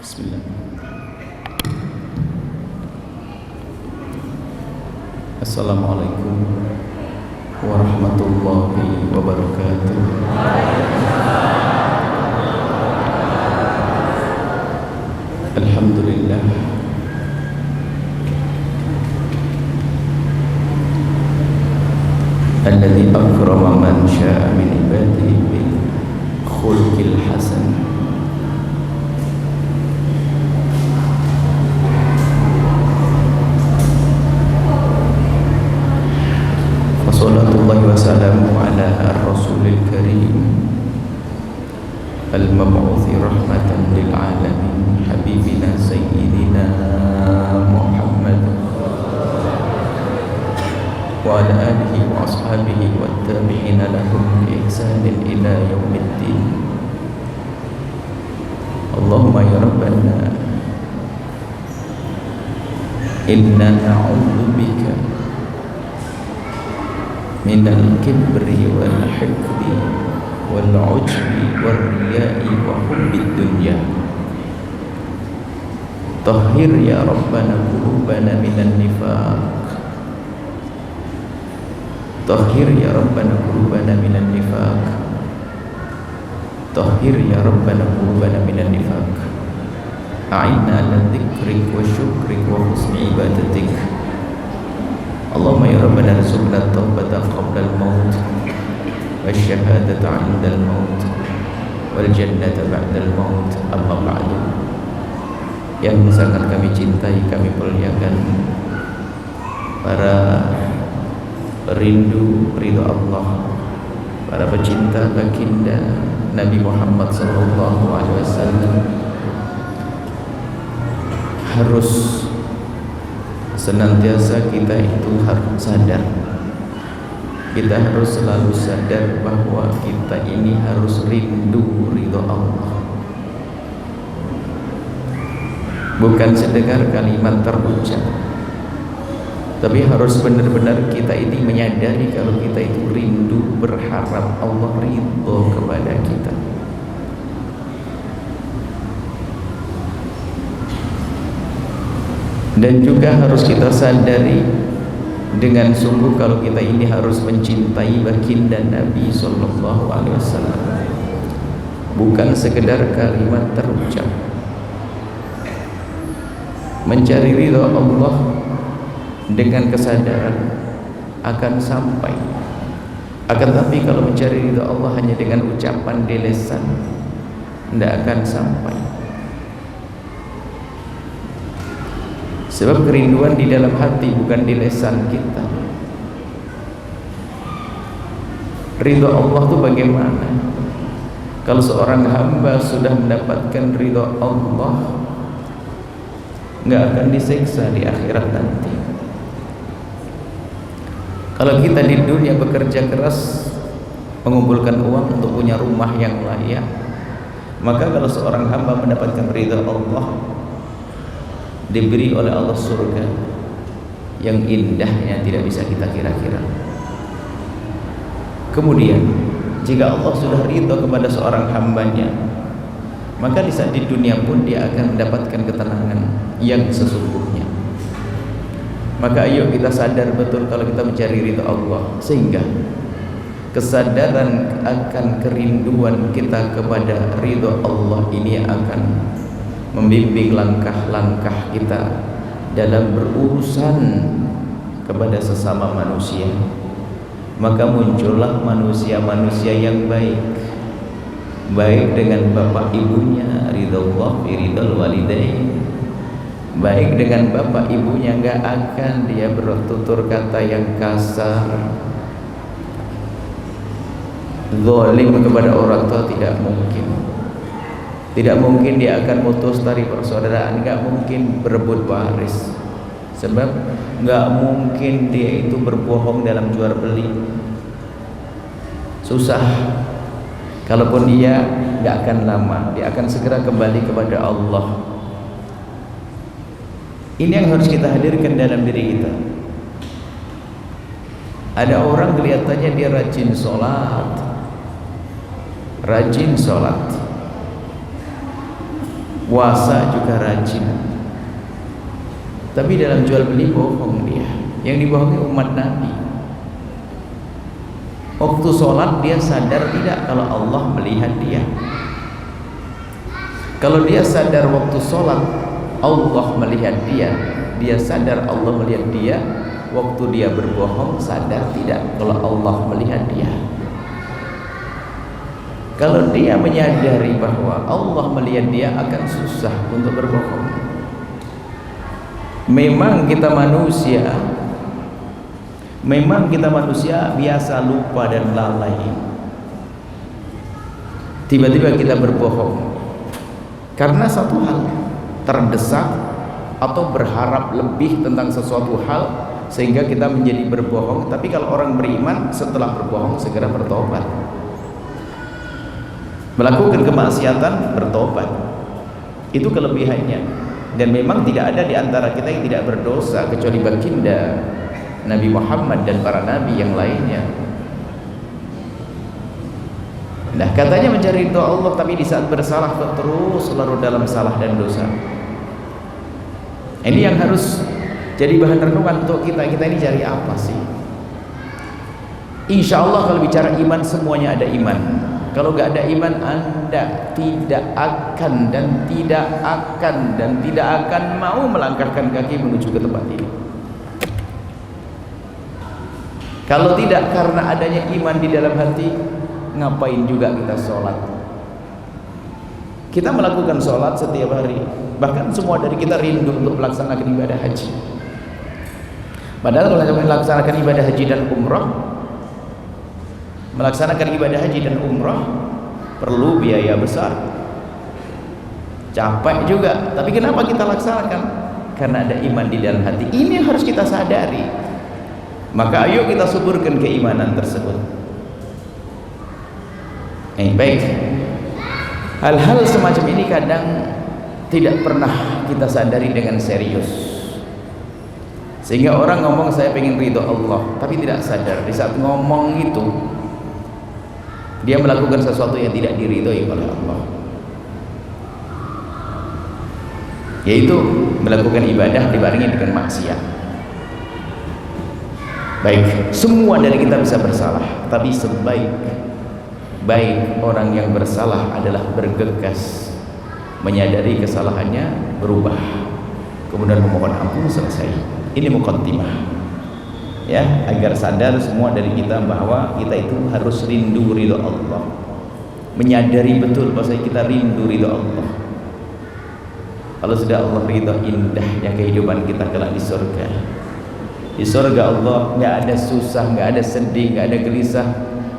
Bismillah. Assalamualaikum warahmatullahi wabarakatuh. Alhamdulillah. Alladzi akrama man syaa min ibadihi bil khuluqil hasan. Wassalatullahi wassalamu ala rasulil karim al-mab'uthi rahmatan lil alamin habibina sayyidina Muhammad wa ala alihi wa ashabihi wa tabi'ina lahum bi ihsanin ila yaumiddin. Allahumma ya rabbana inna na'udzu bika minal kibri wal hikdi wal ujbi wal riya'i wa hubbid dunya. Tahhir ya rabbana qulubana minan nifaq. Tahhir ya rabbana qulubana minan nifaq. Tahhir ya rabbana qulubana minan nifaq. A'inna ala dzikrik wa syukrik wa husni ibadatik. Allahumma ya rabbana rizqna taubata qabla al-maut wa syahadata 'inda al-maut wal jannata ba'da al-maut. Amma ba'du. Yang sangat kami cintai, kami muliakan para rindu ridha Allah, para pecinta baginda Nabi Muhammad sallallahu alaihi wasallam, harus senantiasa kita itu harus sadar, kita harus selalu sadar bahwa kita ini harus rindu ridha Allah. Bukan sedengar kalimat terucap, tapi harus benar-benar kita ini menyadari kalau kita itu rindu, berharap Allah ridho kepada kita. Dan juga harus kita sadari dengan sungguh kalau kita ini harus mencintai baginda Nabi sallallahu alaihi wasallam, bukan sekedar kalimat terucap. Mencari ridha Allah dengan kesadaran akan sampai, akan tapi kalau mencari ridha Allah hanya dengan ucapan di lisan, tidak akan sampai. Sebab kerinduan di dalam hati, bukan di lisan kita. Ridha Allah itu bagaimana? Kalau seorang hamba sudah mendapatkan ridha Allah, nggak akan disiksa di akhirat nanti. Kalau kita di dunia bekerja keras mengumpulkan uang untuk punya rumah yang layak, maka kalau seorang hamba mendapatkan ridha Allah, diberi oleh Allah surga yang indahnya tidak bisa kita kira-kira. Kemudian jika Allah sudah ridha kepada seorang hambanya, maka di saat di dunia pun dia akan mendapatkan ketenangan yang sesungguhnya. Maka ayo kita sadar betul kalau kita mencari ridha Allah, sehingga kesadaran akan kerinduan kita kepada ridha Allah ini akan membimbing langkah-langkah kita dalam berurusan kepada sesama manusia. Maka muncullah manusia-manusia yang baik, baik dengan bapak ibunya, ridallah fi ridal walidain. Baik dengan bapak ibunya, enggak akan dia bertutur kata yang kasar, zalim kepada orang tua, tidak mungkin. Tidak mungkin dia akan mutus tali persaudaraan, enggak mungkin berebut waris. Sebab enggak mungkin dia itu berbohong dalam jual beli. Susah. Kalaupun dia enggak akan lama, dia akan segera kembali kepada Allah. Ini yang harus kita hadirkan dalam diri kita. Ada orang kelihatannya dia rajin sholat, puasa juga rajin, tapi dalam jual beli bohong dia. Yang dibohongi umat Nabi. Waktu sholat dia sadar tidak kalau Allah melihat dia. Kalau dia sadar waktu sholat Allah melihat dia, dia sadar Allah melihat dia. Waktu dia berbohong sadar tidak kalau Allah melihat dia. Kalau dia menyadari bahwa Allah melihat dia, akan susah untuk berbohong. Memang kita manusia biasa lupa dan lalai. Tiba-tiba kita berbohong karena satu hal, terdesak atau berharap lebih tentang sesuatu hal, sehingga kita menjadi berbohong. Tapi kalau orang beriman setelah berbohong segera bertobat, melakukan kemaksiatan bertobat, itu kelebihannya. Dan memang tidak ada di antara kita yang tidak berdosa kecuali baginda Nabi Muhammad dan para nabi yang lainnya. Nah, katanya mencari ridha Allah, tapi di saat bersalah terus selalu dalam salah dan dosa. Ini yang harus jadi bahan renungan untuk kita ini cari apa sih? Insya Allah kalau bicara iman, semuanya ada iman. Kalau gak ada iman, Anda tidak akan mau melangkahkan kaki menuju ke tempat ini. Kalau tidak karena adanya iman di dalam hati, ngapain juga kita sholat? Kita melakukan sholat setiap hari, bahkan semua dari kita rindu untuk melaksanakan ibadah haji. Padahal kalau kita melaksanakan ibadah haji dan umrah perlu biaya besar, capek juga. Tapi kenapa kita laksanakan? Karena ada iman di dalam hati. Ini yang harus kita sadari. Maka ayo kita suburkan keimanan tersebut. Baik. Hal-hal semacam ini kadang tidak pernah kita sadari dengan serius, sehingga orang ngomong saya pengen ridho Allah, tapi tidak sadar di saat ngomong itu dia melakukan sesuatu yang tidak diridhoi oleh Allah, yaitu melakukan ibadah dibarengi dengan maksiat. Baik, semua dari kita bisa bersalah, tapi sebaik orang yang bersalah adalah bergegas, menyadari kesalahannya, berubah, kemudian memohon ampun, selesai. Ini muqaddimah, ya, agar sadar semua dari kita bahwa kita itu harus rindu ridha Allah, menyadari betul bahwa kita rindu ridha Allah. Kalau sudah Allah ridha, indahnya kehidupan kita kelak di surga. Di surga Allah nggak ada susah, nggak ada sedih, nggak ada gelisah.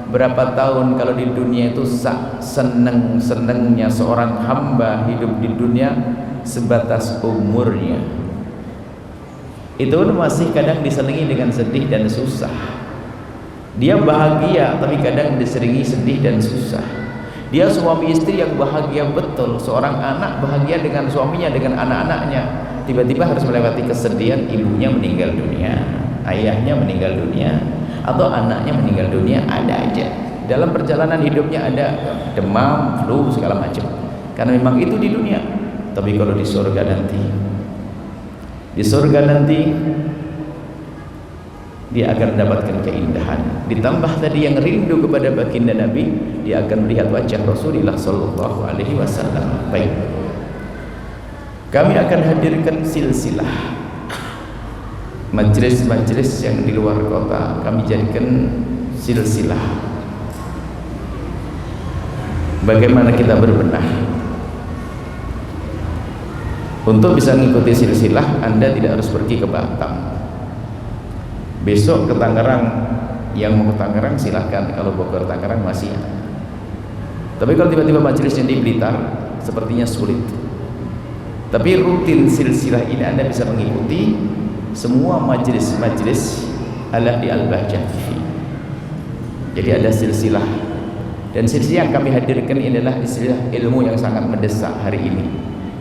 Berapa tahun kalau di dunia itu seneng-senengnya seorang hamba hidup di dunia sebatas umurnya, itu masih kadang diselingi dengan sedih dan susah. Dia bahagia tapi kadang diselingi sedih dan susah. Dia suami istri yang bahagia betul, seorang anak bahagia dengan suaminya, dengan anak-anaknya, tiba-tiba harus melewati kesedihan, ibunya meninggal dunia, ayahnya meninggal dunia, atau anaknya meninggal dunia. Ada aja dalam perjalanan hidupnya, ada demam, flu, segala macam, karena memang itu di dunia. Tapi kalau di surga nanti dia akan mendapatkan keindahan, ditambah tadi yang rindu kepada baginda Nabi, dia akan melihat wajah Rasulullah sallallahu alaihi wasallam. Baik, kami akan hadirkan silsilah majelis-majelis yang di luar kota, kami jadikan silsilah bagaimana kita berbenah. Untuk bisa mengikuti silsilah, Anda tidak harus pergi ke Batam. Besok ke Tangerang, yang mau ke Tangerang silahkan, kalau Bogor Tangerang masih. Tapi kalau tiba-tiba majelisnya di Blitar, sepertinya sulit. Tapi rutin silsilah ini Anda bisa mengikuti semua majelis-majelis ala di Al-Bahjah TV. Jadi ada silsilah, dan silsilah yang kami hadirkan ini adalah silsilah ilmu yang sangat mendesak hari ini,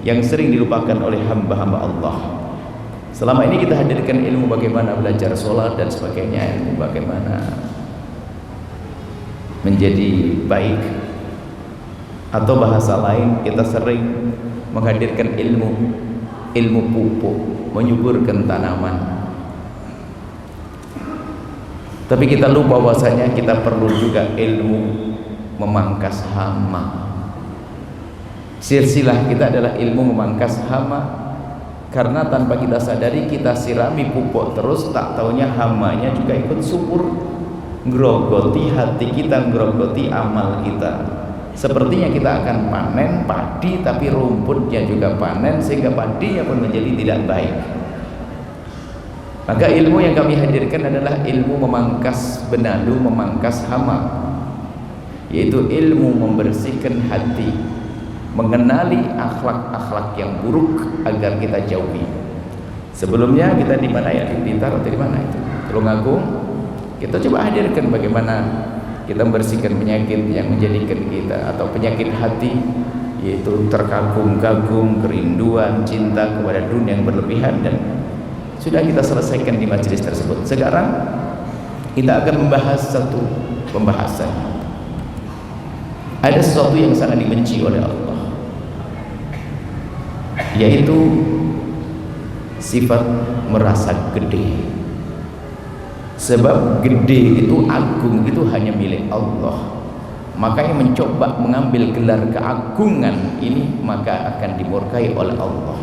yang sering dilupakan oleh hamba-hamba Allah. Selama ini kita hadirkan ilmu bagaimana belajar sholat dan sebagainya, ilmu bagaimana menjadi baik, atau bahasa lain kita sering menghadirkan ilmu pupuk, menyuburkan tanaman. Tapi kita lupa bahwasanya kita perlu juga ilmu memangkas hama. Silsilah kita adalah ilmu memangkas hama, karena tanpa kita sadari kita sirami pupuk terus, tak taunya hamanya juga ikut subur, ngerogoti hati kita, ngerogoti amal kita. Sepertinya kita akan panen padi, tapi rumputnya juga panen, sehingga padinya pun menjadi tidak baik. Maka ilmu yang kami hadirkan adalah ilmu memangkas benalu, memangkas hama, yaitu ilmu membersihkan hati, mengenali akhlak-akhlak yang buruk agar kita jauhi. Sebelumnya kita di mana ya? Di Blitar atau di mana itu? Tulungagung. Kita coba hadirkan bagaimana kita membersihkan penyakit yang menjadikan kita, atau penyakit hati, yaitu terkagum-kagum, kerinduan, cinta kepada dunia yang berlebihan, dan sudah kita selesaikan di majelis tersebut. Sekarang kita akan membahas satu pembahasan. Ada sesuatu yang sangat dibenci oleh Allah, yaitu sifat merasa gede. Sebab gede itu, agung itu hanya milik Allah. Makanya mencoba mengambil gelar keagungan ini, maka akan dimurkai oleh Allah.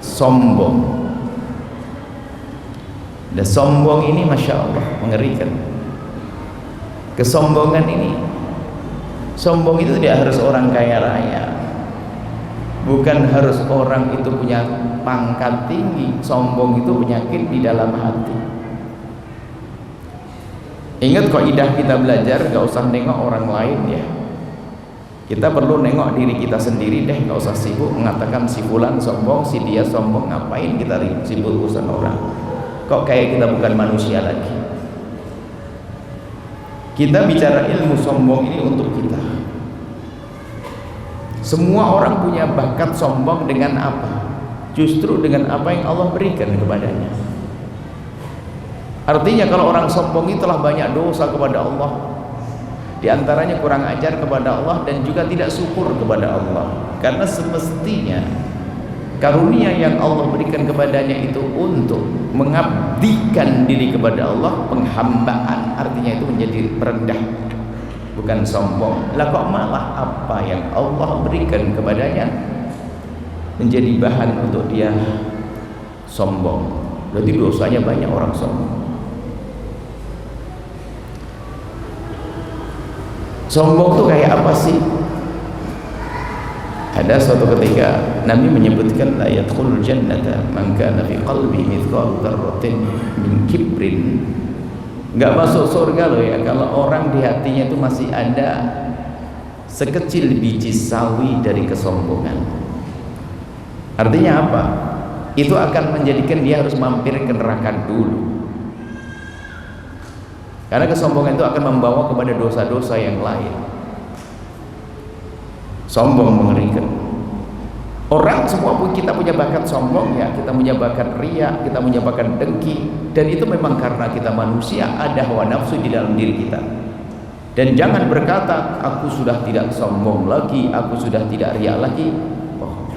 Sombong. Dan sombong ini Masya Allah mengerikan. Kesombongan ini, sombong itu tidak harus orang kaya raya, bukan harus orang itu punya pangkat tinggi. Sombong itu penyakit di dalam hati. Ingat kaidah kita belajar, gak usah nengok orang lain ya. Kita perlu nengok diri kita sendiri deh, gak usah sibuk mengatakan si fulan sombong, si dia sombong. Ngapain kita sibuk urusan orang? Kok kayak kita bukan manusia lagi? Kita bicara ilmu sombong ini untuk kita. Semua orang punya bakat sombong dengan apa? Justru dengan apa yang Allah berikan kepadanya. Artinya kalau orang sombong itu telah banyak dosa kepada Allah. Di antaranya kurang ajar kepada Allah dan juga tidak syukur kepada Allah. Karena semestinya karunia yang Allah berikan kepadanya itu untuk mengabdikan diri kepada Allah, penghambaan, artinya itu menjadi rendah, bukan sombong. Lah kok malah apa yang Allah berikan kepadanya menjadi bahan untuk dia sombong. Berarti dosanya banyak orang sombong. Sombong itu kayak apa sih? Ada suatu ketika Nabi menyebutkan la yadkhulul jannata man kana fi qalbi mithqal dzarratin min kibrin. Enggak masuk surga loh ya kalau orang di hatinya itu masih ada sekecil biji sawi dari kesombongan. Artinya apa? Itu akan menjadikan dia harus mampir ke neraka dulu. Karena kesombongan itu akan membawa kepada dosa-dosa yang lain. Sombong mengerikan. Orang semua pun kita punya bakat sombong ya, kita punya bakat riya, kita punya bakat dengki, dan itu memang karena kita manusia, ada hawa nafsu di dalam diri kita. Dan jangan berkata aku sudah tidak sombong lagi, aku sudah tidak riya lagi. Oh.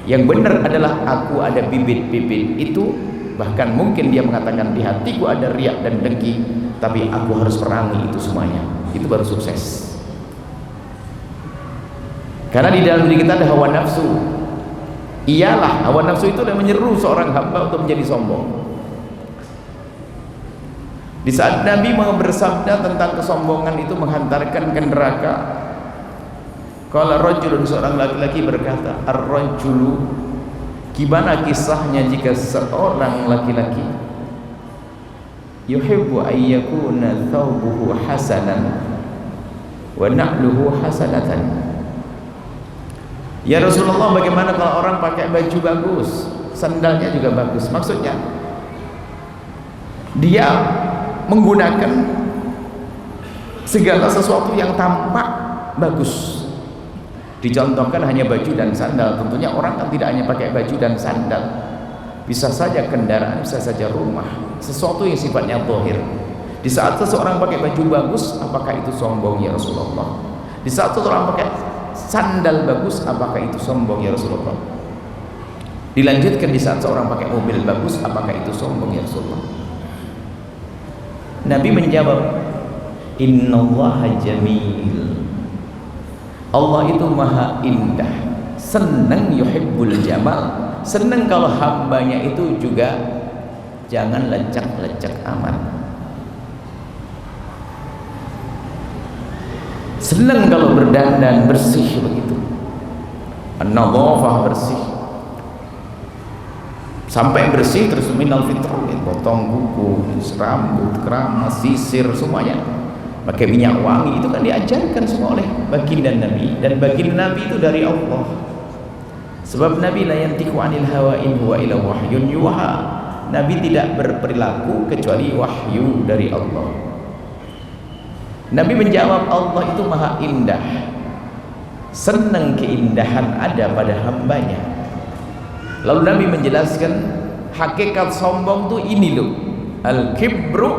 Yang benar adalah aku ada bibit-bibit itu, bahkan mungkin dia mengatakan di hatiku ada riya dan dengki, tapi aku harus perangi itu semuanya. Itu baru sukses. Karena di dalam diri kita ada hawa nafsu. Iyalah hawa nafsu itu yang menyeru seorang hamba untuk menjadi sombong. Di saat Nabi mau bersabda tentang kesombongan itu menghantarkan ke neraka, qala rajulun, seorang laki-laki berkata, ar-rajulu, gimana kisahnya jika seorang laki-laki yuhibbu ayyakuna thawbuhu hasanan wa na'luhu hasanatan. Ya Rasulullah, bagaimana kalau orang pakai baju bagus, sandalnya juga bagus? Maksudnya dia menggunakan segala sesuatu yang tampak bagus, Dicontohkan hanya baju dan sandal. Tentunya orang kan tidak hanya pakai baju dan sandal, bisa saja kendaraan, bisa saja rumah, sesuatu yang sifatnya zahir. Di saat seseorang pakai baju bagus, apakah itu sombong ya Rasulullah? Di saat seseorang pakai sandal bagus, apakah itu sombong ya Rasulullah? Dilanjutkan, di saat seorang pakai mobil bagus, apakah itu sombong ya Rasulullah? Nabi menjawab, innallaha jamil. Allah itu maha indah, senang, yuhibbul jamal, senang kalau hambanya itu juga jangan lecak-lecak amat, senang kalau berdandan bersih begitu, an-nadhafah, bersih sampai bersih terus minal fitr, potong kuku, rambut, keramas, sisir, semuanya pakai minyak wangi. Itu kan diajarkan semua oleh baginda Nabi, dan baginda Nabi itu dari Allah. Sebab Nabi la yantiqu anil hawa in huwa illa wahyun yuha. Nabi tidak berperilaku kecuali wahyu dari Allah. Nabi menjawab, Allah itu maha indah, senang keindahan ada pada hambanya. Lalu Nabi menjelaskan hakikat sombong itu ini loh, al-kibru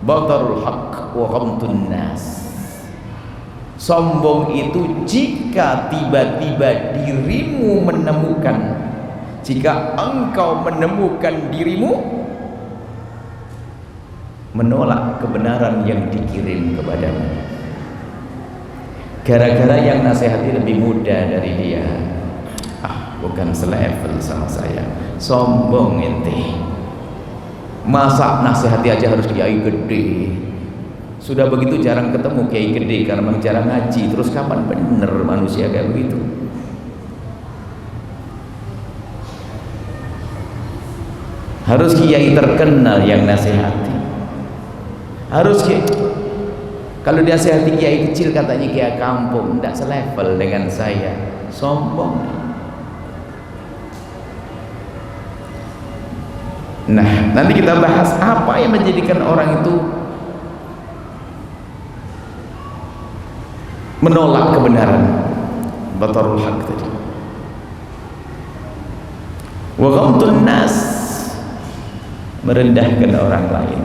batarul haq wa ghamtun nas. Sombong itu jika tiba-tiba dirimu menemukan, jika engkau menemukan dirimu menolak kebenaran yang dikirim kepadamu, gara-gara yang nasihati lebih muda dari dia, bukan selevel sama saya, sombong ente. Masa nasihati aja harus kiai gede? Sudah begitu jarang ketemu kiai gede karena memang jarang ngaji. Terus kapan bener manusia kayak begitu? Harus kiai terkenal yang nasihati. Harus kiai. Kalau nasihati kiai kecil katanya kiai kampung, tidak selevel dengan saya, sombong. Nah, nanti kita bahas apa yang menjadikan orang itu menolak kebenaran, batarul haq tadi. Wa ghamtun nas, merendahkan orang lain.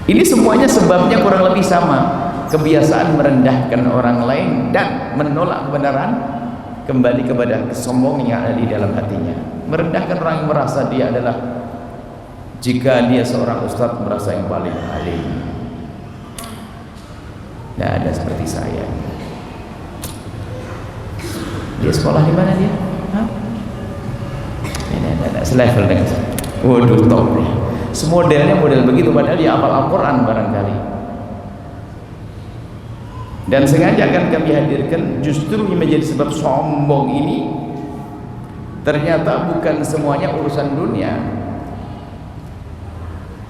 Ini semuanya sebabnya kurang lebih sama, kebiasaan merendahkan orang lain dan menolak kebenaran kembali kepada kesombongan yang ada di dalam hatinya. Merendahkan orang yang merasa dia adalah, jika dia seorang ustadz merasa yang paling alim, tidak ada seperti saya. Dia sekolah di mana dia? Tidak selevel dengan saya. Waduh, top deh. Semodelnya model begitu, padahal dia hafal Al-Quran barangkali. Dan sengaja akan kami hadirkan, justru yang menjadi sebab sombong ini ternyata bukan semuanya urusan dunia.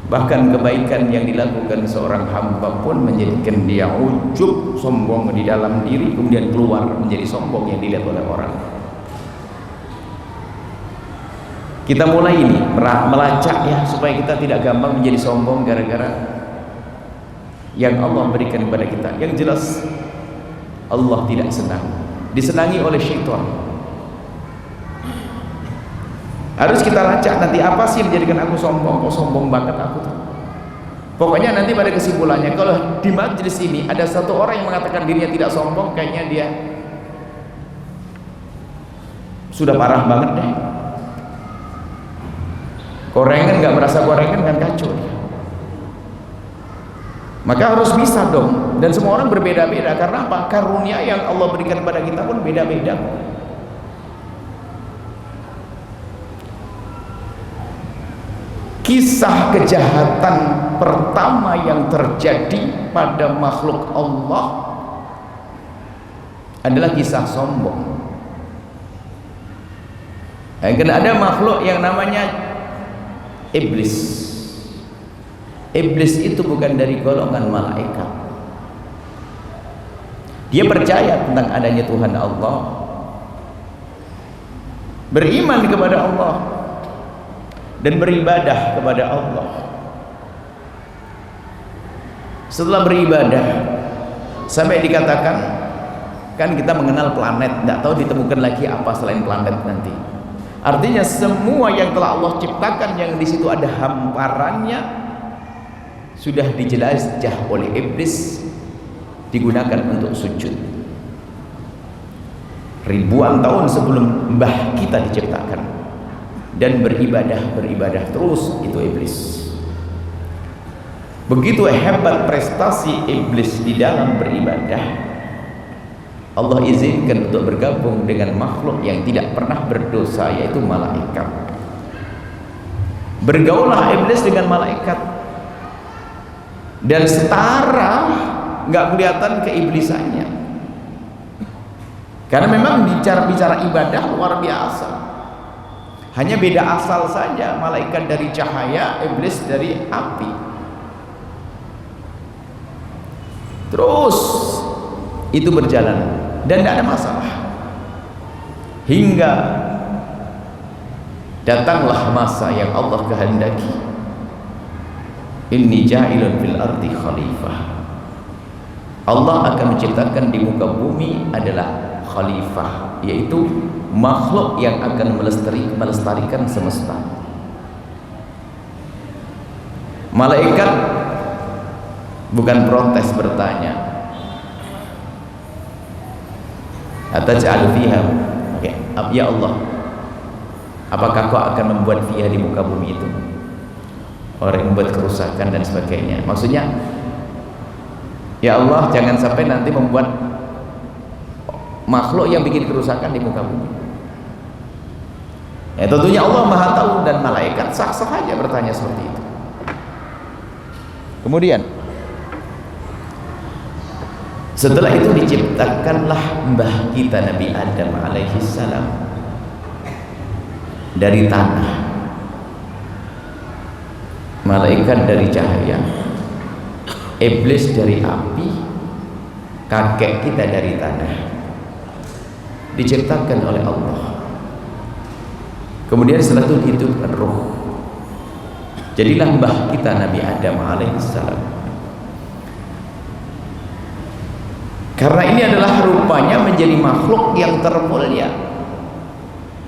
Bahkan kebaikan yang dilakukan seorang hamba pun menjadikan dia ujub, sombong di dalam diri, kemudian keluar menjadi sombong yang dilihat oleh orang. Kita mulai ini melacak ya, supaya kita tidak gampang menjadi sombong gara-gara yang Allah berikan kepada kita. Yang jelas Allah tidak senang, disenangi oleh syaitan. Harus kita lacak nanti, apa sih menjadikan aku sombong? Kok sombong banget aku tuh? Pokoknya nanti pada kesimpulannya, kalau di majelis ini ada satu orang yang mengatakan dirinya tidak sombong, kayaknya dia sudah parah banget deh. Korengan nggak merasa korengan kan kacau. Maka harus bisa dong, dan semua orang berbeda-beda. Karena apa? Karunia yang Allah berikan kepada kita pun beda-beda. Kisah kejahatan pertama yang terjadi pada makhluk Allah adalah kisah sombong. Karena ada makhluk yang namanya iblis. Iblis itu bukan dari golongan malaikat. Dia percaya tentang adanya Tuhan Allah, beriman kepada Allah, dan beribadah kepada Allah. setelah beribadah sampai dikatakan, kan kita mengenal planet, tidak tahu ditemukan lagi apa selain planet nanti. Artinya semua yang telah Allah ciptakan yang di situ ada hamparannya sudah dijelajah oleh iblis, digunakan untuk sujud. Ribuan tahun sebelum mbah kita diciptakan, dan beribadah terus itu iblis. Begitu hebat prestasi iblis di dalam beribadah, Allah izinkan untuk bergabung dengan makhluk yang tidak pernah berdosa, yaitu malaikat. Bergaulah iblis dengan malaikat, dan setara, nggak kelihatan keiblisannya, karena memang bicara ibadah luar biasa. Hanya beda asal saja, malaikat dari cahaya, iblis dari api. Terus itu berjalan dan tidak ada masalah, hingga datanglah masa yang Allah kehendaki. Inni ja'ilun fil ardi khalifah. Allah akan menciptakan di muka bumi adalah khalifah, yaitu makhluk yang akan melestarikan semesta. Malaikat bukan protes, bertanya, ataj'al fiha, ya Allah, apakah kau akan membuat fiha di muka bumi itu orang yang membuat kerusakan dan sebagainya? Maksudnya, ya Allah, jangan sampai nanti membuat makhluk yang bikin kerusakan di muka bumi. Ya tentunya Allah Maha Tahu, dan malaikat sah-sah aja bertanya seperti itu. Kemudian setelah itu diciptakanlah mbah kita Nabi Adam alaihissalam dari tanah, malaikat dari cahaya, iblis dari api, kakek kita dari tanah, diciptakan oleh Allah. Kemudian setelah itu dihidupkan roh, jadilah mbah kita Nabi Adam alaihissalam. Karena ini adalah rupanya menjadi makhluk yang termulia,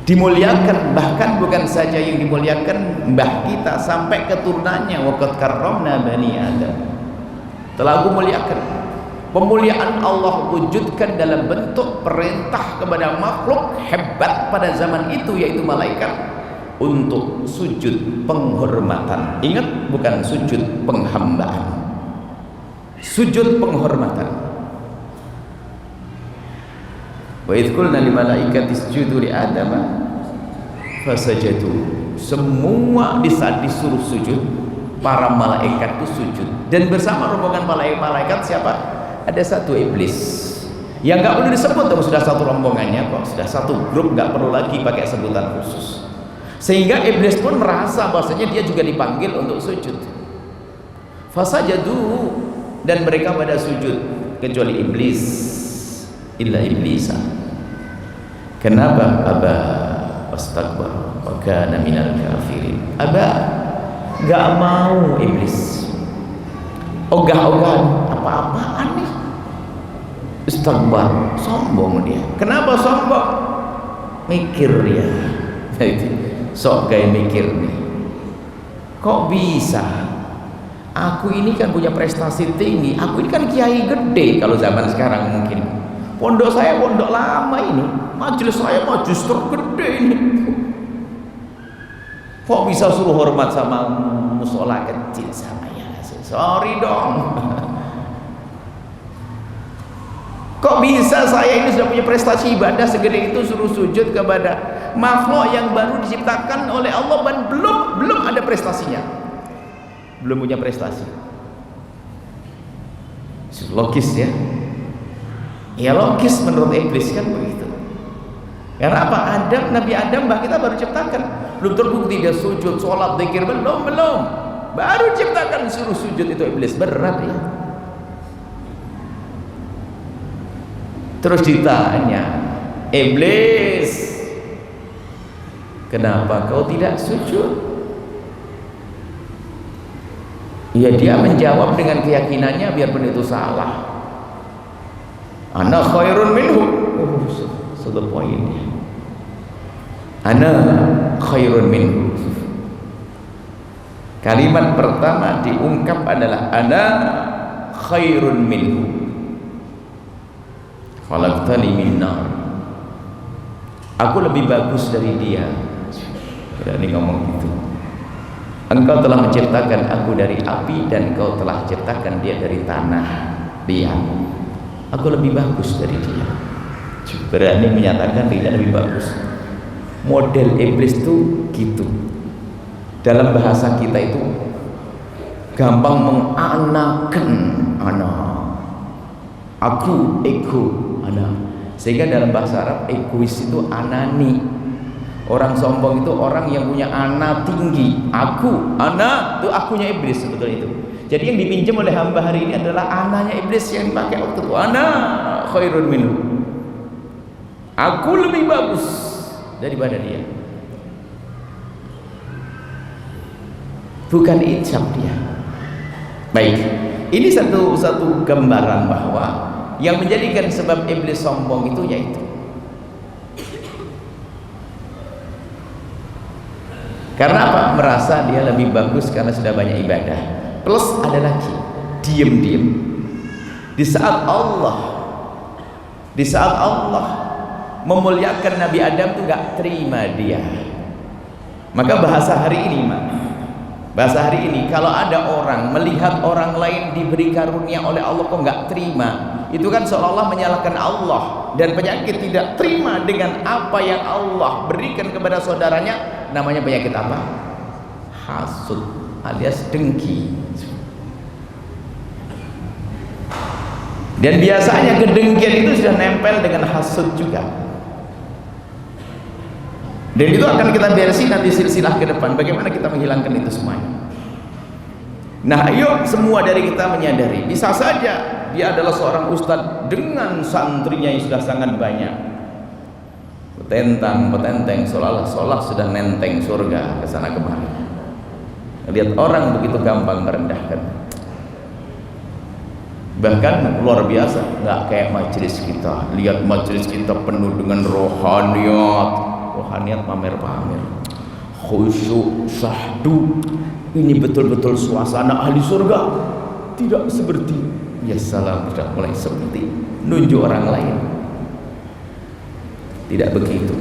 dimuliakan, bahkan bukan saja yang dimuliakan mbah kita, sampai keturunannya. Waqad karramna bani Adam, telah aku muliakan. Pemuliaan Allah wujudkan dalam bentuk perintah kepada makhluk hebat pada zaman itu, yaitu malaikat, untuk sujud penghormatan. Ingat, bukan sujud penghambaan, sujud penghormatan. Wa idh qulna lil malaikati isjudu li adama fasajadu. Semua di saat disuruh sujud, para malaikat itu sujud, dan bersama rombongan malaikat siapa? Ada satu iblis yang nggak perlu disebut, sudah satu rombongannya kok, sudah satu grup, nggak perlu lagi pakai sebutan khusus. Sehingga iblis pun merasa bahwasanya dia juga dipanggil untuk sujud. Fasajadu, dan mereka pada sujud kecuali iblis, illa iblisa. Kenapa? Aba wastakbar wa kana minal kafirin. Aba, nggak mau iblis, ogah-ogahan, apa-apaan nih, istakbar, sombong dia. Kenapa sombong? Mikir dia, sok gaya mikir nih, kok bisa, aku ini kan punya prestasi tinggi, aku ini kan kiai gede kalau zaman sekarang. Mungkin pondok saya pondok lama ini, majelis saya majelis tergede ini, kok bisa suruh hormat sama musola kecil sama ya? Sorry dong. Kok bisa saya ini sudah punya prestasi ibadah segede itu suruh sujud kepada makhluk yang baru diciptakan oleh Allah dan belum ada prestasinya, belum punya prestasi. Logis ya? Ya logis menurut iblis kan begitu. Karena apa? Nabi Adam bah kita baru ciptakan, belum terbukti dia sujud, sholat, zikir, belum, baru ciptakan suruh sujud, itu iblis, berat ya. Terus ditanya, iblis, kenapa kau tidak sujud? Ya dia menjawab dengan keyakinannya biarpun itu salah. Ana khairun minhu. Satu poin. Ana khairun minhu. Kalimat pertama diungkap adalah ana khairun minhu. Khalaqtani min nar. Aku lebih bagus dari dia. Berani ngomong gitu. Engkau telah menciptakan aku dari api dan engkau telah ciptakan dia dari tanah. Dia, aku lebih bagus dari dia. Berani menyatakan dia lebih bagus. Model iblis itu gitu. Dalam bahasa kita itu gampang menganakan anak. Aku, ego, anak. Sehingga dalam bahasa Arab egois itu anani. Orang sombong itu orang yang punya ana tinggi. Aku, ana itu akunya iblis sebetulnya itu. Jadi yang dipinjam oleh hamba hari ini adalah ananya iblis yang dipakai waktu itu. Ana khairun minhu. Aku lebih bagus daripada dia. Bukan ijab dia. Baik, ini satu gambaran bahwa yang menjadikan sebab iblis sombong itu yaitu karena apa? Merasa dia lebih bagus karena sudah banyak ibadah. Plus ada lagi, diem-diem di saat Allah memuliakan Nabi Adam itu gak terima dia. Maka bahasa hari ini kalau ada orang melihat orang lain diberi karunia oleh Allah kok gak terima, itu kan seolah-olah menyalahkan Allah. Dan penyakit tidak terima dengan apa yang Allah berikan kepada saudaranya namanya penyakit apa? Hasud alias dengki. Dan biasanya kedengkian itu sudah nempel dengan hasud juga. Dan itu akan kita beresin nanti silsilah ke depan bagaimana kita menghilangkan itu semuanya. Nah, ayo semua dari kita menyadari bisa saja dia adalah seorang ustadz dengan santrinya yang sudah sangat banyak. Petentang, seolah-olah sudah nenteng surga ke sana kemari. Lihat orang begitu gampang merendahkan. Bahkan luar biasa, nggak kayak majelis kita. Lihat majelis kita penuh dengan rohaniat pamer-pamer, khusyuk, syahdu. Ini betul-betul suasana ahli surga. Tidak seperti ya salam, sudah mulai seperti nunjuk orang lain. Tidak begitu.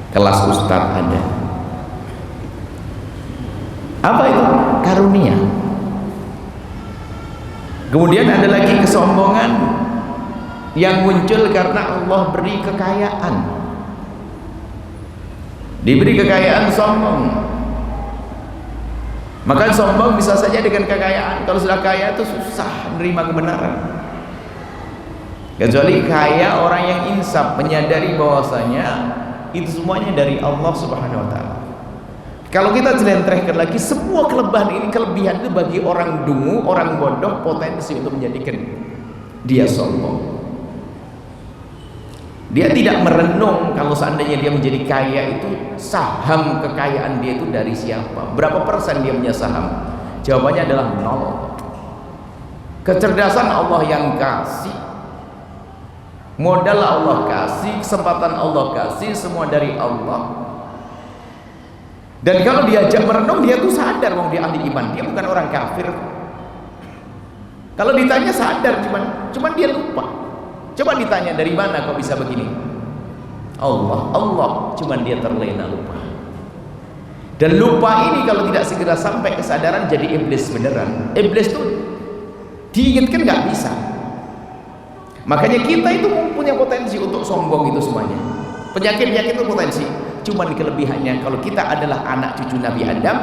Kelas ustaz ada. Apa itu? Karunia. Kemudian ada lagi kesombongan yang muncul karena Allah beri kekayaan. Diberi kekayaan sombong. Maka sombong bisa saja dengan kekayaan. Kalau sudah kaya itu susah menerima kebenaran. Kecuali kaya orang yang insaf, menyadari bahwasanya itu semuanya dari Allah Subhanahu wa taala. Kalau kita jelentrehkan lagi, semua kelebihan itu bagi orang dungu, orang bodoh potensi untuk menjadikan dia sombong. Dia tidak merenung kalau seandainya dia menjadi kaya itu saham kekayaan dia itu dari siapa, berapa persen dia punya saham. Jawabannya adalah 0. Kecerdasan Allah yang kasih, modal Allah kasih, kesempatan Allah kasih, semua dari Allah. Dan kalau diajak merenung, dia tuh sadar bahwa dia ahli iman, dia bukan orang kafir. Kalau ditanya sadar, cuman dia lupa. Coba ditanya dari mana kau bisa begini? Allah, cuman dia terlena lupa. Dan lupa ini kalau tidak segera sampai kesadaran jadi iblis beneran. Iblis tuh diingatkan nggak bisa. Makanya kita itu punya potensi untuk sombong itu semuanya. Penyakit-penyakit itu potensi. Cuman kelebihannya kalau kita adalah anak cucu Nabi Adam,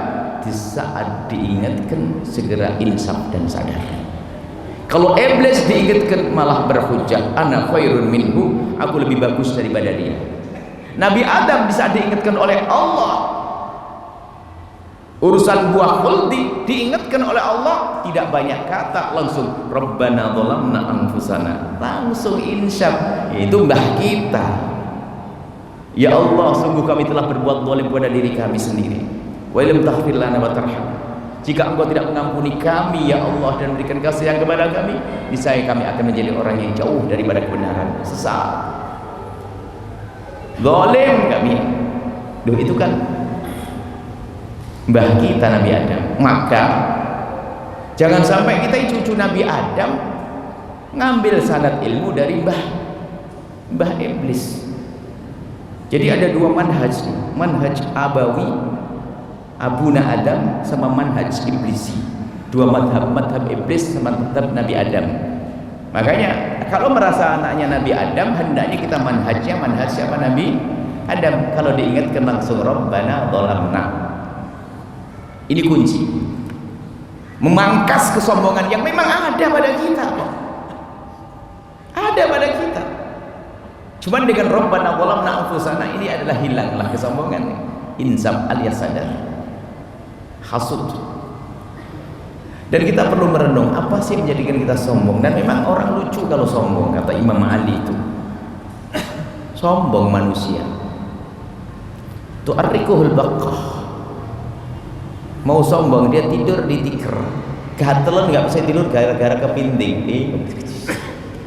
di saat diingatkan segera insaf dan sadar. Kalau iblis diingatkan malah berhujjah, ana khairun minhu, aku lebih bagus daripada dia. Nabi Adam bisa diingatkan oleh Allah urusan buah khuldi, diingatkan oleh Allah, tidak banyak kata, langsung Rabbana dhalamna anfusana, langsung insyaf. Itu mbah kita. Ya Allah, sungguh kami telah berbuat zalim pada diri kami sendiri. Wa lam taghfir lana wa tarham Jika Engkau tidak mengampuni kami ya Allah dan berikan kasih yang kepada kami, niscaya kami akan menjadi orang yang jauh daripada kebenaran, sesat, zalim kami. Duh, itu kan mbah kita Nabi Adam. Maka jangan sampai kita cucu Nabi Adam ngambil sanad ilmu dari mbah iblis. Jadi ada dua manhaj, manhaj abawi Abuna Adam sama manhaj iblisi. Dua madhab iblis sama madhab Nabi Adam. Makanya kalau merasa anaknya Nabi Adam, hendaknya kita manhaj siapa? Nabi Adam. Kalau diingatkan langsung Rabbana dzalamna. Ini kunci memangkas kesombongan yang memang ada pada kita kok. Ada pada kita. Cuman dengan Rabbana dzalamna anfusana ini adalah hilanglah kesombongan. Insam alias sadar, hasud. Dan kita perlu merenung apa sih yang menjadikan kita sombong. Dan memang orang lucu kalau sombong, kata Imam Ali itu. Sombong manusia tu'arrikuhul baqah. Mau sombong dia tidur di tikar, gatelan nggak bisa tidur gara-gara kepinting.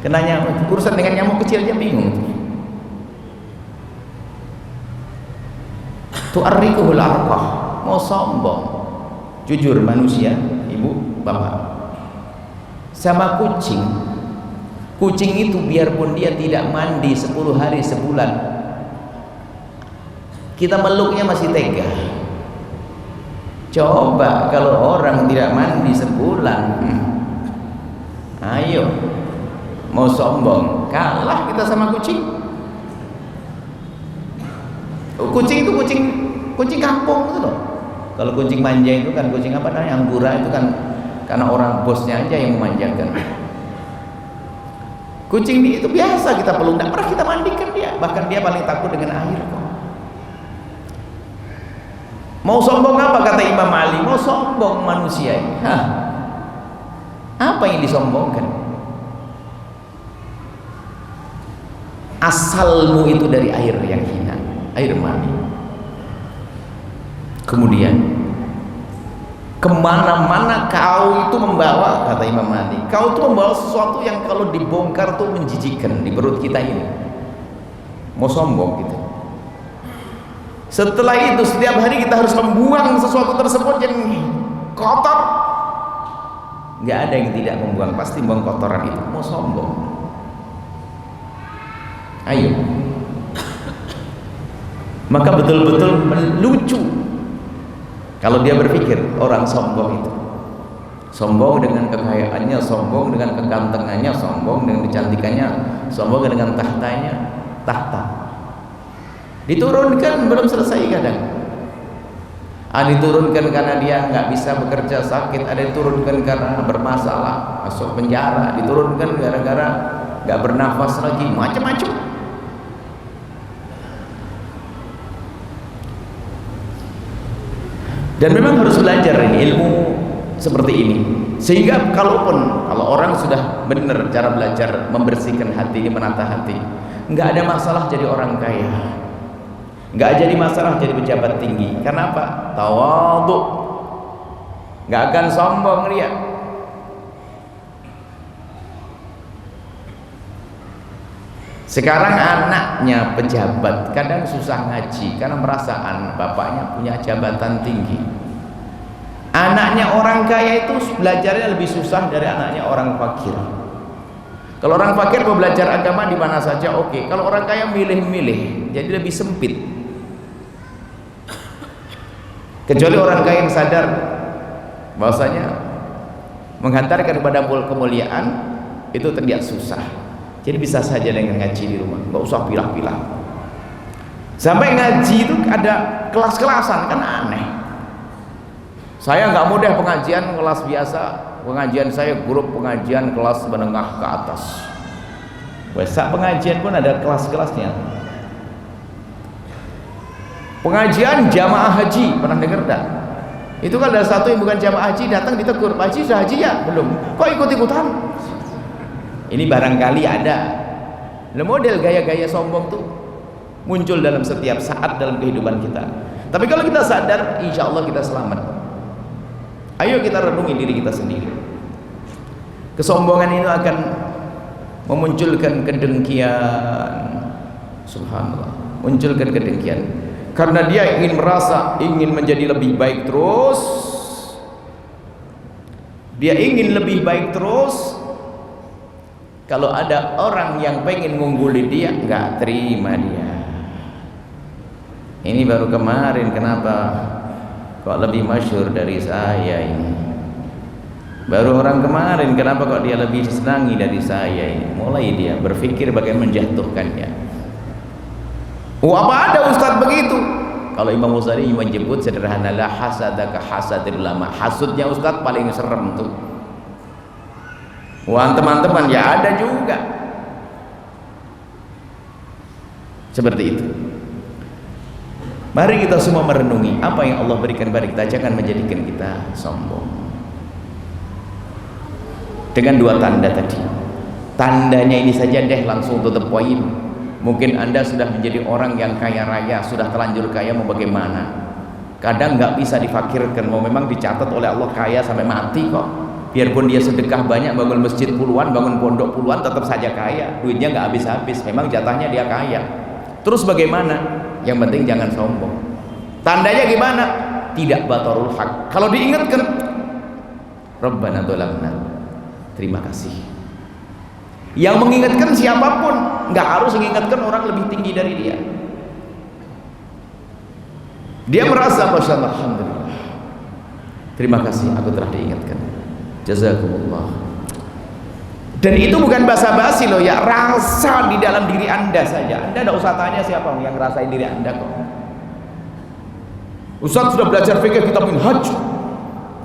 Kena nyamuk, urusan dengan nyamuk kecil aja bingung. Tu'arrikuhul arqah, mau sombong. Jujur manusia, ibu, bapak, sama kucing. Kucing itu biarpun dia tidak mandi 10 hari sebulan, kita meluknya masih tega. Coba kalau orang tidak mandi sebulan, ayo mau sombong, kalah kita sama kucing. Kucing itu kucing kampung itu loh. Kalau kucing manja itu kan kucing apa namanya, anggura itu kan karena orang bosnya aja yang memanjakan. Kucing itu biasa kita peluk, tidak pernah kita mandikan dia, bahkan dia paling takut dengan air kok. Mau sombong apa kata Imam Ali? Mau sombong manusia ini. Apa yang disombongkan? Asalmu itu dari air yang hina, air mani. Kemudian kemana-mana kau itu membawa, kata Imam Ali, kau itu membawa sesuatu yang kalau dibongkar tuh menjijikan di perut kita ini. Mau sombong gitu. Setelah itu setiap hari kita harus membuang sesuatu tersebut yang kotor. Nggak ada yang tidak membuang, pasti buang kotoran itu. Mau sombong, ayo. Maka betul-betul lucu kalau dia berpikir orang sombong itu, sombong dengan kekayaannya, sombong dengan kegantengannya, sombong dengan kecantikannya, sombong dengan tahta. Diturunkan belum selesai kadang. Ada diturunkan karena dia nggak bisa bekerja, sakit. Ada diturunkan karena bermasalah, masuk penjara. Diturunkan gara-gara nggak bernafas lagi, macam-macam. Dan memang harus belajar ini ilmu seperti ini, sehingga kalau orang sudah benar cara belajar membersihkan hati, menata hati, nggak ada masalah jadi orang kaya, nggak jadi masalah jadi pejabat tinggi. Karena apa? Tawadhu, nggak akan sombong dia. Sekarang anaknya pejabat kadang susah ngaji karena merasa bapaknya punya jabatan tinggi. Anaknya orang kaya itu belajarnya lebih susah dari anaknya orang fakir. Kalau orang fakir mau belajar agama di mana saja oke. Kalau orang kaya milih-milih, jadi lebih sempit. Kecuali orang kaya yang sadar bahwasanya menghantarkan kepada kemuliaan itu terlihat susah. Jadi bisa saja dengan ngaji di rumah, nggak usah pilah-pilah. Sampai ngaji itu ada kelas-kelasan, kan aneh. Saya nggak mudah pengajian kelas biasa, pengajian saya grup pengajian kelas menengah ke atas. Besok pengajian pun ada kelas-kelasnya. Pengajian jamaah haji, pernah dengar tak? Itu kan ada satu yang bukan jamaah haji datang ditegur, Pak Haji sudah haji ya? Belum. Kok ikut-ikutan? Ini barangkali ada. Nah, model gaya-gaya sombong tuh muncul dalam setiap saat dalam kehidupan kita. Tapi kalau kita sadar, insya Allah kita selamat. Ayo kita renungi diri kita sendiri. Kesombongan itu akan memunculkan kedengkian. Subhanallah, munculkan kedengkian karena dia ingin merasa ingin menjadi lebih baik terus. Dia ingin lebih baik terus. Kalau ada orang yang pengen ngungguli dia, nggak terima dia. Ini baru kemarin, kenapa kok lebih masyhur dari saya ini? Baru orang kemarin, kenapa kok dia lebih disenangi dari saya ini? Mulai dia berpikir bagaimana menjatuhkannya. Oh, apa ada ustaz begitu? Kalau Imam Ghazali menyebut sederhana, la hasadaka hasadil ulama. Hasudnya ustaz paling serem tuh. Wah, teman-teman, ya ada juga seperti itu. Mari kita semua merenungi apa yang Allah berikan kepada kita, jangan menjadikan kita sombong. Dengan dua tanda tadi. Tandanya ini saja deh, langsung tutup poin. Mungkin Anda sudah menjadi orang yang kaya raya, sudah terlanjur kaya, mau bagaimana? Kadang nggak bisa difakirkan, mau memang dicatat oleh Allah kaya sampai mati kok. Biarpun dia sedekah banyak, bangun masjid puluhan, bangun pondok puluhan, tetap saja kaya. Duitnya nggak habis-habis, memang jatahnya dia kaya. Terus bagaimana? Yang penting jangan sombong. Tandanya gimana? Tidak batarul haq. Kalau diingatkan, Rabbana dzalamna, terima kasih. Yang mengingatkan siapapun, nggak harus mengingatkan orang lebih tinggi dari dia. Dia merasa, Masya Allah, alhamdulillah, terima kasih aku telah diingatkan, jazakumullah. Dan itu bukan basa-basi loh ya, rasa di dalam diri Anda saja. Anda tidak usah tanya siapa yang ngerasain diri Anda kok. Ustaz sudah belajar fikih kitab Minhaj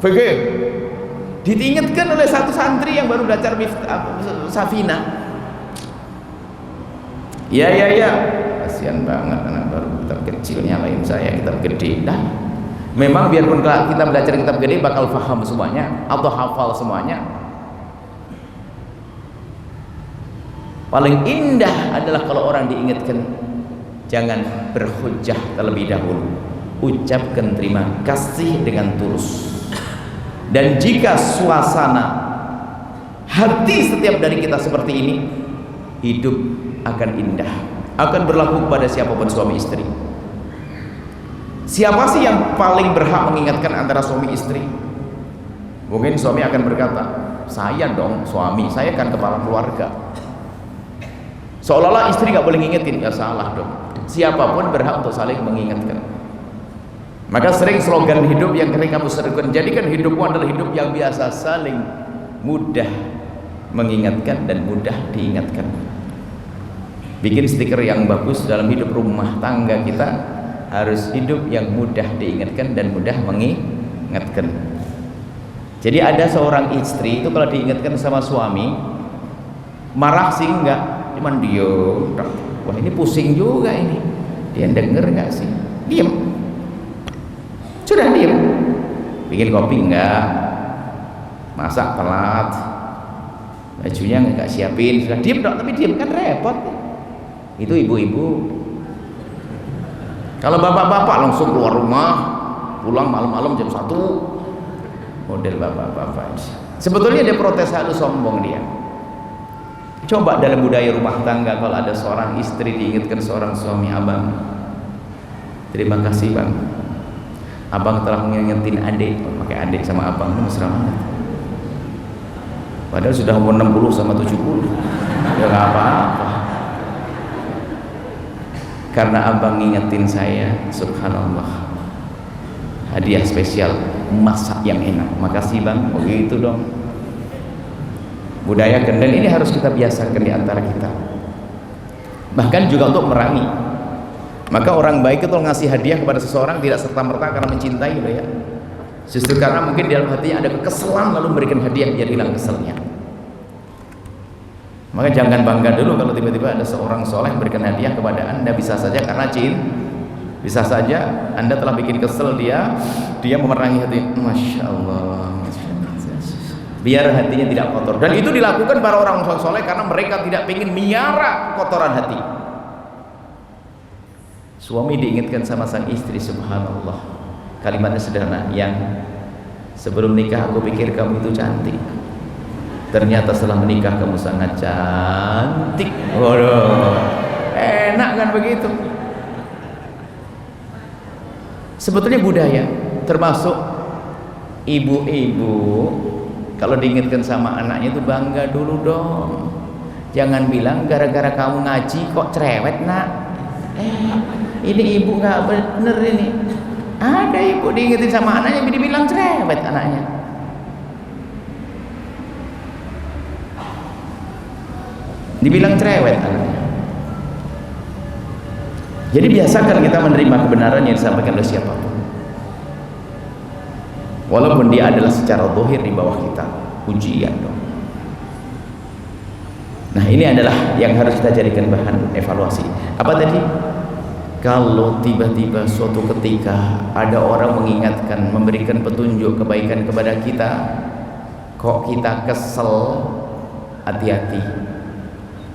fikih, diingatkan oleh satu santri yang baru belajar Safina. Ya, kasihan banget anak baru kitab kecilnya lain saya kitab gede. Nah, memang biarpun kita belajar kitab gede bakal paham semuanya atau hafal semuanya. Paling indah adalah kalau orang diingatkan, jangan berhujjah terlebih dahulu, ucapkan terima kasih dengan tulus. Dan jika suasana hati setiap dari kita seperti ini, hidup akan indah, akan berlaku kepada siapapun suami istri. Siapa sih yang paling berhak mengingatkan antara suami istri? Mungkin suami akan berkata, saya dong suami, saya kan kepala keluarga. Seolah-olah istri gak boleh ngingetin. Ya salah dong, siapapun berhak untuk saling mengingatkan. Maka sering slogan hidup yang sering kamu serukan, jadikan hidupmu adalah hidup yang biasa, saling mudah mengingatkan dan mudah diingatkan. Bikin stiker yang bagus dalam hidup rumah tangga kita, harus hidup yang mudah diingatkan dan mudah mengingatkan. Jadi ada seorang istri itu kalau diingatkan sama suami, marah sih enggak, cuman diem. Wah ini pusing juga ini, dia denger enggak sih? Diem. Sudah diem. Bikin kopi enggak, masak telat, bajunya enggak siapin, sudah diem dong. Tapi diem kan repot. Itu ibu-ibu. Kalau bapak-bapak langsung keluar rumah, pulang malam-malam jam 1, model bapak-bapak. Sebetulnya dia protes halus, sombong dia. Coba dalam budaya rumah tangga, kalau ada seorang istri diingatkan seorang suami, abang, terima kasih bang, abang telah mengingetin adik. Pakai adik sama abang, ini mesra banget. Padahal sudah umur 60 sama 70, ya gak apa-apa. Karena abang ngingetin saya, subhanallah, hadiah spesial, masak yang enak. Makasih bang. Begitu dong, budayakan. Dan ini harus kita biasakan di antara kita, bahkan juga untuk merangi. Maka orang baik itu ngasih hadiah kepada seseorang tidak serta-merta karena mencintai loh ya, justru karena mungkin di dalam hatinya ada kekesalan, lalu memberikan hadiah biar hilang keselnya. Maka jangan bangga dulu kalau tiba-tiba ada seorang soleh memberikan hadiah kepada Anda. Bisa saja karena bisa saja Anda telah bikin kesel dia memerangi hati. Masya Allah, biar hatinya tidak kotor. Dan itu dilakukan para orang soleh karena mereka tidak ingin miara kotoran hati. Suami diingatkan sama sang istri, subhanallah, kalimatnya sederhana, yang Sebelum nikah aku pikir kamu itu cantik, ternyata setelah menikah kamu sangat cantik. Waduh, enak kan begitu. Sebetulnya budaya, termasuk ibu-ibu kalau diingatkan sama anaknya itu bangga dulu dong. Jangan bilang gara-gara kamu ngaji kok cerewet nak. Ini ibu nggak bener ini. Ada ibu diingetin sama anaknya dibilang cerewet anaknya. Dibilang cerewet anaknya. Jadi biasakan kita menerima kebenaran yang disampaikan oleh siapapun, walaupun dia adalah secara zahir di bawah kita. Ujian dong. Nah ini adalah yang harus kita jadikan bahan evaluasi. Apa tadi? Kalau tiba-tiba suatu ketika ada orang mengingatkan, memberikan petunjuk kebaikan kepada kita, kok kita kesel, hati-hati.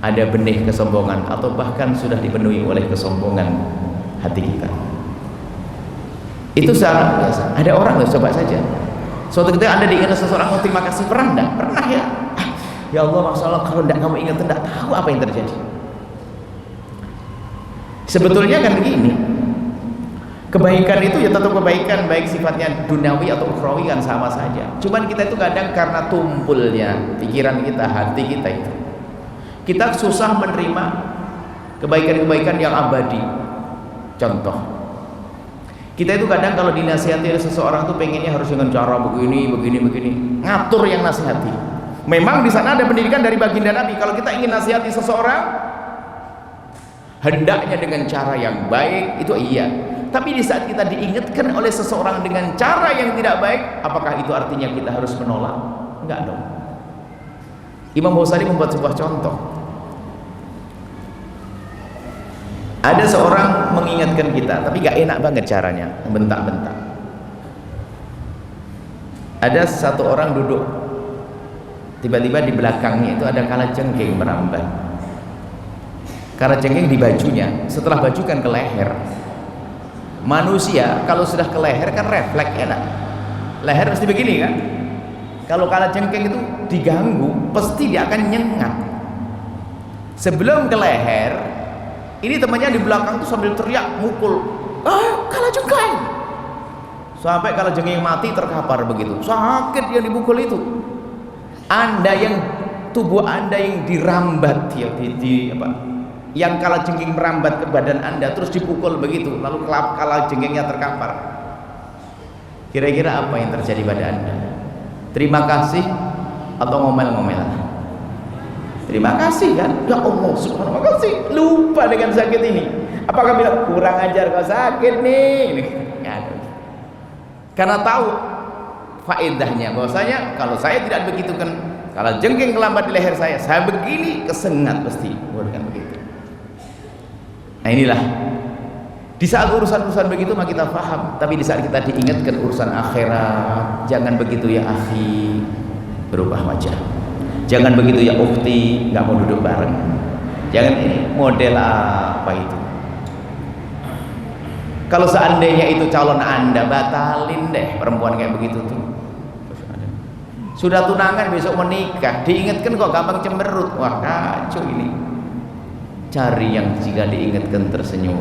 Ada benih kesombongan atau bahkan sudah dipenuhi oleh kesombongan hati kita. Itu sangat biasa. Ada orang, coba saja suatu ketika Anda diingatkan seseorang, terima kasih, pernah enggak? Pernah ya? Ya Allah, masalah kalau tidak kamu ingat, tidak tahu apa yang terjadi. Sebetulnya kan begini, kebaikan itu ya tetap kebaikan, baik sifatnya duniawi atau ukhrawi kan sama saja. Cuman kita itu kadang karena tumpulnya pikiran kita, hati kita itu, kita susah menerima kebaikan-kebaikan yang abadi. Contoh, kita itu kadang kalau dinasihati oleh seseorang tuh pengennya harus dengan cara begini, ngatur yang nasihati. Memang di sana ada pendidikan dari baginda Nabi. Kalau kita ingin nasihati seseorang, hendaknya dengan cara yang baik, itu iya. Tapi di saat kita diingatkan oleh seseorang dengan cara yang tidak baik, apakah itu artinya kita harus menolak? Enggak dong. Imam Ghazali membuat sebuah contoh. Ada seorang mengingatkan kita, tapi gak enak banget caranya, bentak-bentak. Ada satu orang duduk, tiba-tiba di belakangnya itu ada kalajengking merambat. Kalajengking di bajunya, setelah baju kan ke leher. Manusia kalau sudah ke leher kan refleks ya nak? Leher pasti begini kan? Kalau kalajengking itu diganggu, pasti dia akan nyengat. Sebelum ke leher, ini temannya di belakang tuh sambil teriak, mukul, kalajengking, sampai kalajengking mati terkapar begitu. Sakit yang dipukul itu. Anda yang tubuh Anda yang dirambat ya, yang kalajengking merambat ke badan Anda terus dipukul begitu, lalu kalajengkingnya terkapar. Kira-kira apa yang terjadi pada Anda? Terima kasih atau ngomel-ngomel? Terima kasih kan? Ya Allah subhanahu wa ta'ala, lupa dengan sakit ini. Apakah bilang kurang ajar kau sakit nih? Karena tahu faedahnya, bahwasanya kalau saya tidak begitu kan, kalau jengking kelambat di leher saya begini kesengat pasti, bukan begitu. Nah inilah, di saat urusan-urusan begitu mah kita paham, tapi di saat kita diingatkan urusan akhirat, jangan begitu ya akhi, berubah wajah. Jangan begitu ya ukhti, nggak mau duduk bareng. Jangan ini model apa itu? Kalau seandainya itu calon Anda, batalin deh perempuan kayak begitu tuh. Sudah tunangan besok menikah, diingatkan kok gampang cemberut. Wah kacau ini. Cari yang jika diingatkan tersenyum.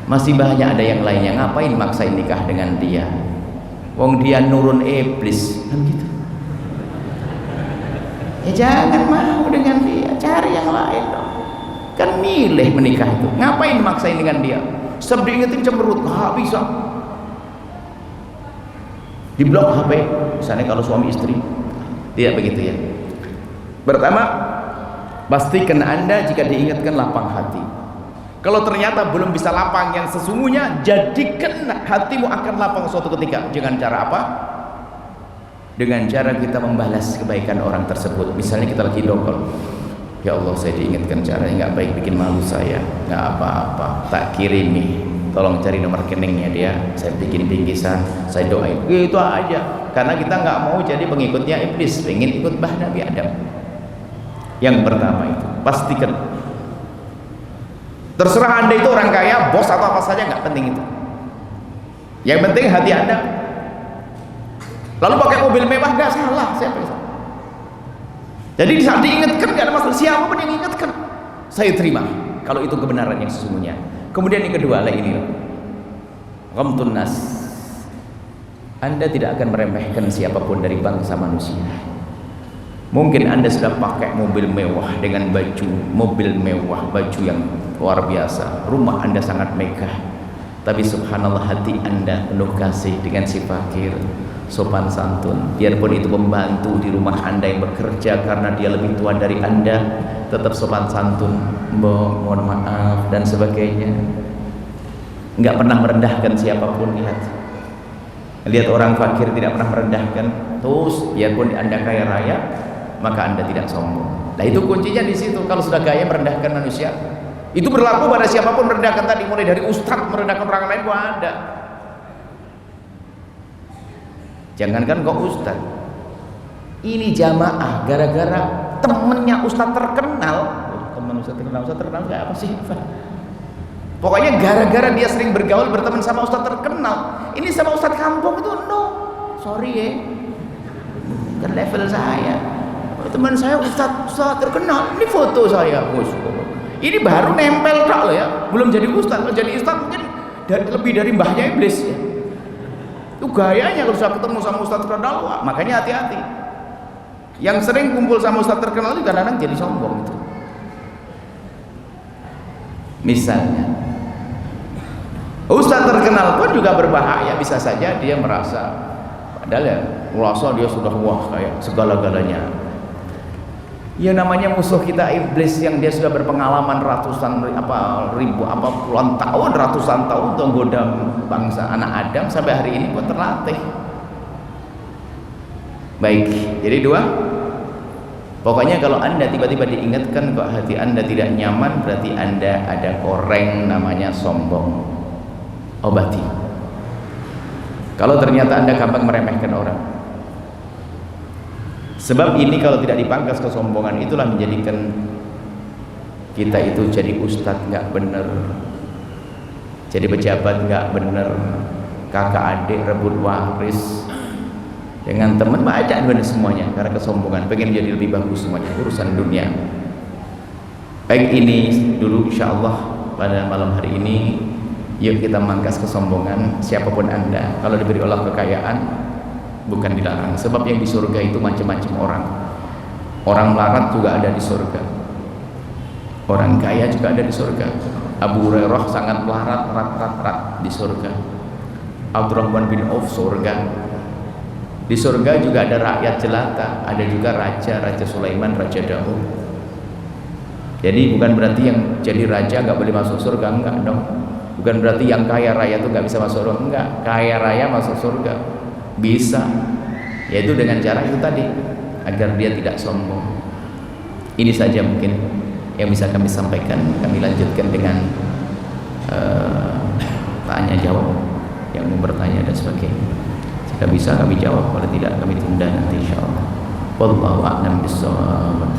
Masih banyak ada yang lainnya, ngapain maksain nikah dengan dia? Wong dia nurun iblis kan gitu. Ya jangan mau dengan dia, cari yang lain dong. Kan milih menikah itu, ngapain maksain dengan dia? Sebab diingetin cemberut, nggak bisa. Di blok HP, misalnya kalau suami istri, tidak begitu ya. Pertama, pastikan Anda jika diingatkan lapang hati. Kalau ternyata belum bisa lapang yang sesungguhnya, jadikan hatimu akan lapang suatu ketika. Dengan cara apa? Dengan cara kita membalas kebaikan orang tersebut. Misalnya kita lagi dongkol, ya Allah saya diingatkan caranya nggak baik, bikin malu saya, nggak apa-apa, tak kirim nih, tolong cari nomor rekeningnya dia, saya bikin bingkisan, saya doain, gitu aja. Karena kita nggak mau jadi pengikutnya iblis, pengen ikut bah Nabi Adam. Yang pertama itu pastikan. Terserah Anda itu orang kaya, bos atau apa saja, nggak penting itu. Yang penting hati Anda Lalu pakai mobil mewah nggak salah, siapa yang salah? Jadi di saat diingatkan nggak ada masalah, siapapun yang ingatkan saya terima kalau itu kebenaran yang sesungguhnya. Kemudian yang kedua lah ini, ghamtun nas. Anda tidak akan meremehkan siapapun dari bangsa manusia. Mungkin Anda sudah pakai mobil mewah dengan mobil mewah, baju yang luar biasa, rumah Anda sangat megah, tapi subhanallah hati Anda penuh kasih dengan si fakir, sopan santun. Biarpun itu pembantu di rumah Anda yang bekerja karena dia lebih tua dari Anda, tetap sopan santun, mohon maaf dan sebagainya. Enggak pernah merendahkan siapapun. Lihat orang fakir tidak pernah merendahkan. Terus biarpun Anda kaya raya, maka Anda tidak sombong. Nah itu kuncinya di situ. Kalau sudah gaya merendahkan manusia, itu berlaku pada siapapun. Merendahkan tadi, mulai dari ustadz merendahkan orang lain, gua ada. Jangankan kok ustadz, ini jamaah gara-gara temennya ustadz terkenal. Teman ustadz terkenal kayak apa sih? Pokoknya gara-gara dia sering bergaul berteman sama ustadz terkenal. Ini sama ustadz kampung itu no, sorry ya, kan level saya. Teman saya ustadz terkenal, ini foto saya, ini baru nempel tak loh ya, belum jadi ustadz. Kalau jadi ustadz mungkin lebih dari mbahnya iblis ya. Itu gayanya kalau sudah ketemu sama ustadz terkenal. Wah, makanya hati-hati. Yang sering kumpul sama ustadz terkenal itu kadang-kadang jadi sombong itu. Misalnya ustadz terkenal pun juga berbahaya. Bisa saja dia merasa, padahal ya merasa dia sudah wah kayak segala-galanya. Ya namanya musuh kita iblis yang dia sudah berpengalaman ratusan puluhan tahun, ratusan tahun untuk menggoda bangsa anak Adam, sampai hari ini pun terlatih. Baik, jadi dua. Pokoknya kalau Anda tiba-tiba diingatkan kok hati Anda tidak nyaman, berarti Anda ada koreng namanya sombong. Obati. Kalau ternyata Anda gampang meremehkan orang, sebab ini kalau tidak dipangkas kesombongan itulah menjadikan kita itu jadi ustadz nggak bener, jadi pejabat nggak bener, kakak adik rebut waris dengan teman baca bener semuanya karena kesombongan, pengen jadi lebih bagus semuanya urusan dunia. Baik, ini dulu insyaallah pada malam hari ini. Yuk kita mangkas kesombongan. Siapapun Anda, kalau diberi Allah kekayaan bukan dilarang, sebab yang di surga itu macam-macam orang. Orang melarat juga ada di surga, orang kaya juga ada di surga. Abu Hurairah sangat melarat, rat di surga. Abdurrahman bin Auf surga. Di surga juga ada rakyat jelata, ada juga raja Sulaiman, Raja Daud. Jadi bukan berarti yang jadi raja nggak boleh masuk surga, enggak dong. Bukan berarti yang kaya raya itu nggak bisa masuk surga, enggak. Kaya raya masuk surga bisa, yaitu dengan cara itu tadi, agar dia tidak sombong. Ini saja mungkin yang bisa kami sampaikan. Kami lanjutkan dengan tanya jawab yang mau bertanya dan sebagainya. Jika bisa kami jawab, kalau tidak kami tunda nanti insyaallah. Wallahu a'lam bishawab.